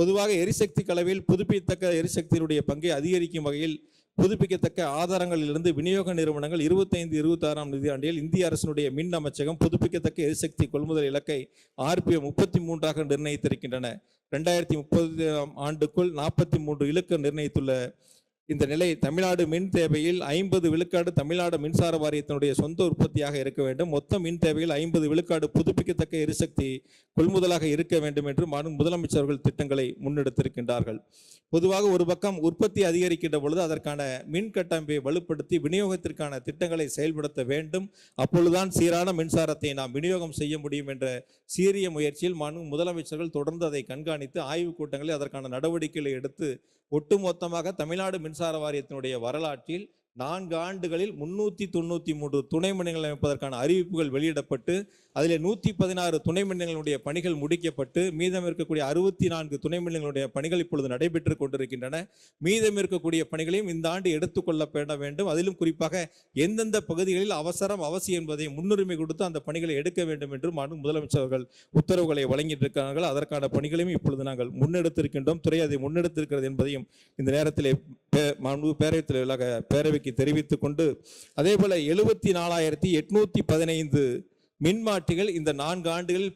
பொதுவாக எரிசக்தி கலவையில் புதுப்பிக்கத்தக்க எரிசக்தியினுடைய பங்கை அதிகரிக்கும் வகையில் புதுப்பிக்கத்தக்க ஆதாரங்களிலிருந்து விநியோக நிறுவனங்கள் 25-26ஆம் நிதியாண்டில் இந்திய அரசினுடைய மின் அமைச்சகம் புதுப்பிக்கத்தக்க எரிசக்தி கொள்முதல் இலக்கை RPM 33ஆக நிர்ணயித்திருக்கின்றன. 2030ஆம் ஆண்டுக்குள் 43 இலக்கு நிர்ணயித்துள்ள இந்த நிலை தமிழ்நாடு மின் தேவையில் 50 விழுக்காடு தமிழ்நாடு மின்சார வாரியத்தினுடைய சொந்த உற்பத்தியாக இருக்க வேண்டும். மொத்த மின் தேவையில் 50 விழுக்காடு புதுப்பிக்கத்தக்க எரிசக்தி கொள்முதலாக இருக்க வேண்டும் என்று முதலமைச்சர்கள் திட்டங்களை முன்னெடுத்திருக்கின்றார்கள். பொதுவாக ஒரு பக்கம் உற்பத்தி அதிகரிக்கின்ற பொழுது அதற்கான மின் கட்டமைப்பை வலுப்படுத்தி விநியோகத்திற்கான திட்டங்களை செயல்படுத்த வேண்டும். அப்பொழுதுதான் சீரான மின்சாரத்தை நாம் விநியோகம் செய்ய முடியும் என்ற சீரிய முயற்சியில் முதலமைச்சர்கள் தொடர்ந்து அதை கண்காணித்து ஆய்வுக் கூட்டங்களில் அதற்கான நடவடிக்கைகளை எடுத்து ஒட்டுமொத்தமாக தமிழ்நாடு மின்சார வாரியத்தினுடைய வரலாற்றில் 4 ஆண்டுகளில் 393 துணை மின் நிலையங்கள் அமைப்பதற்கான அறிவிப்புகள் வெளியிடப்பட்டு அதில் 116 துணை மின் நிலையங்களுடைய பணிகள் முடிக்கப்பட்டு மீதம் இருக்கக்கூடிய 64 துணை மின் நிலையங்களுடைய பணிகள் இப்பொழுது நடைபெற்று கொண்டிருக்கின்றன. மீதம் இருக்கக்கூடிய பணிகளையும் இந்த ஆண்டு எடுத்துக்கொள்ளப்பட வேண்டும். அதிலும் குறிப்பாக எந்தெந்த பகுதிகளில் அவசியம் என்பதை முன்னுரிமை கொடுத்து அந்த பணிகளை எடுக்க வேண்டும் என்று முதலமைச்சர்கள் உத்தரவுகளை வழங்கியிருக்கிறார்கள். அதற்கான பணிகளையும் இப்பொழுது நாங்கள் முன்னெடுத்திருக்கின்றோம். துறை அதை முன்னெடுத்திருக்கிறது என்பதையும் இந்த நேரத்தில் பேரவைக்கு தெரிவித்துக் கொண்டு, அதே போல 74,815 மின்மாற்றிகள் இந்த 4 ஆண்டுகளில்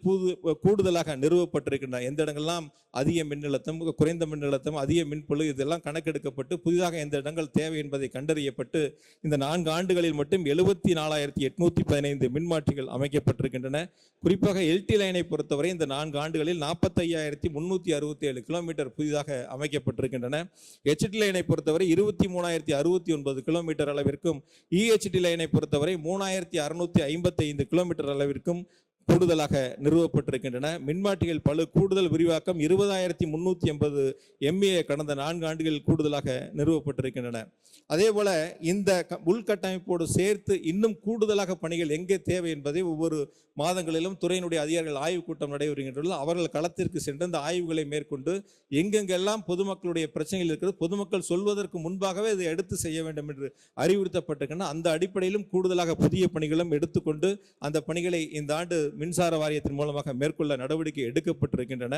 கூடுதலாக நிறுவப்பட்டிருக்கின்றன. எந்த இடங்கள்லாம் அதிக மின் அழுத்தம், குறைந்த மின் அழுத்தம், அதிக மின்பொழு இதெல்லாம் கணக்கெடுக்கப்பட்டு புதிதாக எந்த இடங்கள் தேவை என்பதை கண்டறியப்பட்டு இந்த 4 ஆண்டுகளில் மட்டும் 74,815 மின்மாற்றிகள் அமைக்கப்பட்டிருக்கின்றன. குறிப்பாக எல்டி லைனை பொறுத்தவரை இந்த 4 ஆண்டுகளில் 45,367 கிலோமீட்டர் புதிதாக அமைக்கப்பட்டிருக்கின்றன. ஹெச்டி லைனை பொறுத்தவரை 23,069 கிலோமீட்டர் அளவிற்கும், இஹெச்டி லைனை பொறுத்தவரை 3,655 கிலோமீட்டர் அளவிற்கும் கூடுதலாக நிறுவப்பட்டிருக்கின்றன. மின்மாற்றிகள் பல கூடுதல் விரிவாக்கம் 20,380 MVA கடந்த 4 ஆண்டுகளில் கூடுதலாக நிறுவப்பட்டிருக்கின்றன. அதே போல இந்த உள்கட்டமைப்போடு சேர்த்து இன்னும் கூடுதலாக பணிகள் எங்கே தேவை என்பதை ஒவ்வொரு மாதங்களிலும் துறையினுடைய அதிகாரிகள் ஆய்வுக் கூட்டம் நடைபெறுகின்றன. அவர்கள் களத்திற்கு சென்று இந்த ஆய்வுகளை மேற்கொண்டு எங்கெங்கெல்லாம் பொதுமக்களுடைய பிரச்சனைகள் இருக்கிறது, பொதுமக்கள் சொல்வதற்கு முன்பாகவே இதை எடுத்து செய்ய வேண்டும் என்று அறிவுறுத்தப்பட்டிருக்கின்றன. அந்த அடிப்படையிலும் கூடுதலாக புதிய பணிகளும் எடுத்துக்கொண்டு அந்த பணிகளை இந்த ஆண்டு மின்சார வாரியத்தின் மூலமாக மேற்கொள்ள நடவடிக்கை எடுக்கப்பட்டிருக்கின்றன.